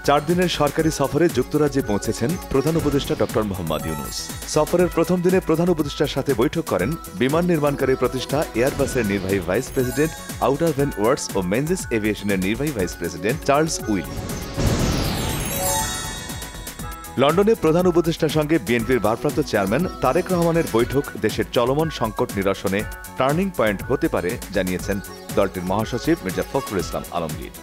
4 দিনের সরকারি সফরে যুক্তরাজ্যে পৌঁছেছেন প্রধান উপদেষ্টা ডক্টর মোহাম্মদ ইউনূস। সফরের প্রথম দিনে প্রধান উপদেষ্টার সাথে বৈঠক করেন বিমান নির্মাণকারী প্রতিষ্ঠান এয়ারবাসের নির্বাহী ভাইস প্রেসিডেন্ট আউটার ভেন ওয়ার্ডস ও মেনজিস এভিয়েশনের নির্বাহী ভাইস প্রেসিডেন্ট চার্লস উইলি। লন্ডনে প্রধান উপদেষ্টার সঙ্গে বিএনপির ভারপ্রাপ্ত চেয়ারম্যান তারেক রহমানের বৈঠক দেশের চলমান সংকট নিরসনে টার্নিং পয়েন্ট হতে পারে জানিয়েছেন দলটির মহাসচিব মির্জা ফখরুল ইসলাম আলমগীর।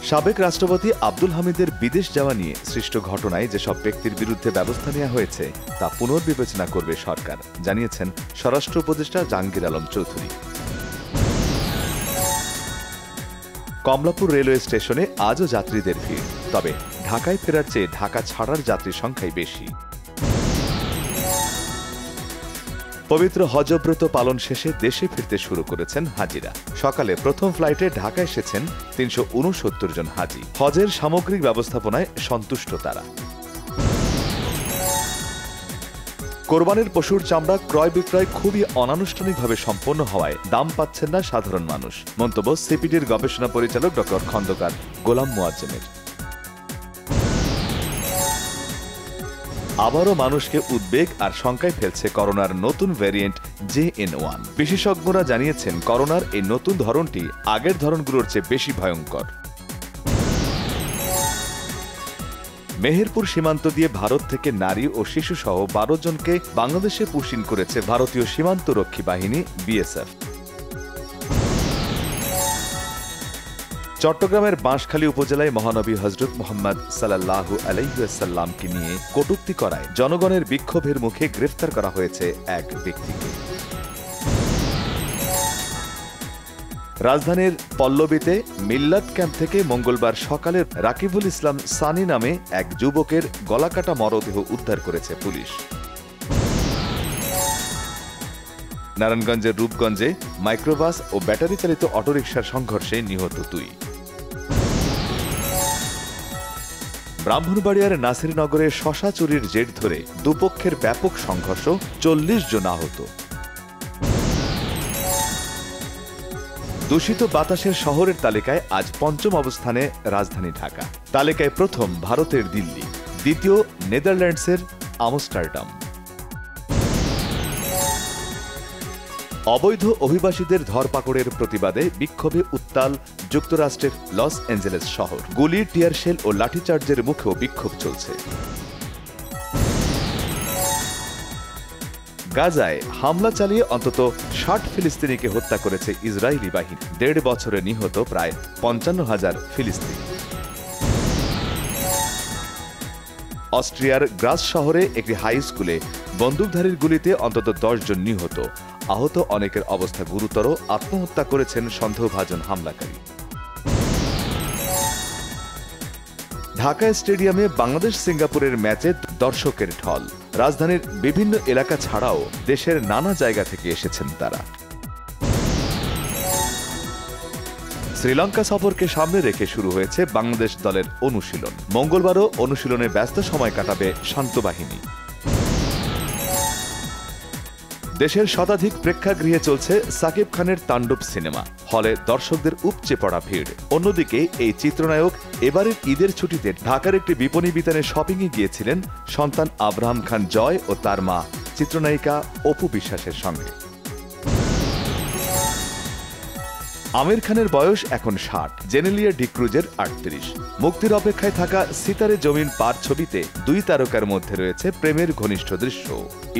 সাবেক রাষ্ট্রপতি আব্দুল হামিদের বিদেশ যাওয়া নিয়ে সৃষ্ট ঘটনায় যেসব ব্যক্তির বিরুদ্ধে ব্যবস্থা নেওয়া হয়েছে তা পুনর্বিবেচনা করবে সরকার, জানিয়েছেন স্বরাষ্ট্র উপদেষ্টা জাহাঙ্গীর আলম চৌধুরী। কমলাপুর রেলওয়ে স্টেশনে আজও যাত্রীদের ভিড়, তবে ঢাকায় ফেরার চেয়ে ঢাকা ছাড়ার যাত্রীর সংখ্যাই বেশি। পবিত্র হজব্রত পালন শেষে দেশে ফিরতে শুরু করেছেন হাজিরা। সকালে প্রথম ফ্লাইটে ঢাকা এসেছেন ৩৬৯ জন হাজি। হজের সামগ্রিক ব্যবস্থাপনায় সন্তুষ্ট তারা। কোরবানির পশুর চামড়া ক্রয় বিক্রয় খুবই অনানুষ্ঠানিকভাবে সম্পন্ন হওয়ায় দাম পাচ্ছেন না সাধারণ মানুষ, মন্তব্য সিপিডির গবেষণা পরিচালক ড খন্দকার গোলাম মোয়াজ্জেমের। আবারও মানুষকে উদ্বেগ আর শঙ্কায় ফেলছে করোনার নতুন ভ্যারিয়েন্ট JN1। বিশেষজ্ঞরা জানিয়েছেন করোনার এই নতুন ধরনটি আগের ধরনগুলোর চেয়ে বেশি ভয়ঙ্কর। মেহেরপুর সীমান্ত দিয়ে ভারত থেকে নারী ও শিশুসহ 12 জনকে বাংলাদেশে পুশিন করেছে ভারতীয় সীমান্তরক্ষী বাহিনী BSF। চট্টগ্রামের বাঁশখালী উপজেলায় মহানবী হযরত মুহাম্মদ সাল্লাল্লাহু আলাইহি ওয়াসাল্লামকে নিয়ে কটূক্তি করায় জনগণের বিক্ষোভের মুখে গ্রেফতার করা হয়েছে এক ব্যক্তিকে। রাজধানীর পল্লবীতে মিল্লাত ক্যাম্প থেকে মঙ্গলবার সকালে রাকিবুল ইসলাম সানি নামে এক যুবকের গলাকাটা মরদেহ উদ্ধার করেছে পুলিশ। নারায়ণগঞ্জের রূপগঞ্জে মাইক্রোবাস ও ব্যাটারি চালিত অটোরিকশার সংঘর্ষে নিহত 2। ব্রাহ্মণবাড়িয়ার নাসিরনগরে শশা চুরির জের ধরে দুপক্ষের ব্যাপক সংঘর্ষ, 40 জন আহত। দূষিত বাতাসের শহরের তালিকায় আজ 5ম অবস্থানে রাজধানী ঢাকা। তালিকায় প্রথম ভারতের দিল্লি, দ্বিতীয় নেদারল্যান্ডসের আমস্টারডাম। অবৈধ অভিবাসীদের ধরপাকড়ের প্রতিবাদে বিক্ষোভে উত্তাল যুক্তরাষ্ট্রের লস অ্যাঞ্জেলেস শহর। গুলি, টিয়ারশেল ও লাঠিচার্জের মুখেও বিক্ষোভ চলছে। গাজায় হামলা চালিয়ে অন্তত 60 ফিলিস্তিনিকে হত্যা করেছে ইসরায়েলি বাহিনী। 1.5 বছরে নিহত প্রায় 55,000 ফিলিস্তিনি। অস্ট্রিয়ার গ্রাস শহরে একটি হাই স্কুলে বন্দুকধারীর গুলিতে অন্তত 10 জন নিহত। আহত অনেকের অবস্থা গুরুতর। আত্মহত্যা করেছেন সন্দেহভাজন হামলাকারী। ঢাকা স্টেডিয়ামে বাংলাদেশ সিঙ্গাপুরের ম্যাচে দর্শকের ঢল। রাজধানীর বিভিন্ন এলাকা ছাড়াও দেশের নানা জায়গা থেকে এসেছেন তারা। শ্রীলঙ্কা সফরকে সামনে রেখে শুরু হয়েছে বাংলাদেশ দলের অনুশীলন। মঙ্গলবারও অনুশীলনে ব্যস্ত সময় কাটাবে শান্ত বাহিনী। দেশের শতাধিক প্রেক্ষাগৃহে চলছে সাকিব খানের তাণ্ডব সিনেমা। হলে দর্শকদের উপচে পড়া ভিড়। অন্যদিকে এই চিত্রনায়ক এবারের ঈদের ছুটিতে ঢাকার একটি বিপণী বিতানে শপিংয়ে গিয়েছিলেন সন্তান আব্রাহাম খান জয় ও তার মা চিত্রনায়িকা অপু বিশ্বাসের সঙ্গে। আমির খানের বয়স এখন 60, জেনেলিয়া ডিক্রুজের 38। মুক্তির অপেক্ষায় থাকা সিতারে জমিন পার ছবিতে 2 তারকার মধ্যে রয়েছে প্রেমের ঘনিষ্ঠ দৃশ্য।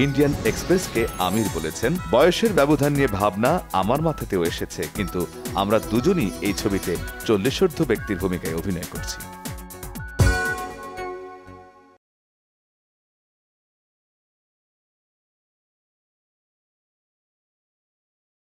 ইন্ডিয়ান এক্সপ্রেসকে আমির বলেছেন, বয়সের ব্যবধান নিয়ে ভাবনা আমার মাথাতেও এসেছে, কিন্তু আমরা দুজনই এই ছবিতে 40ঊর্ধ্ব ব্যক্তির ভূমিকায় অভিনয় করছি।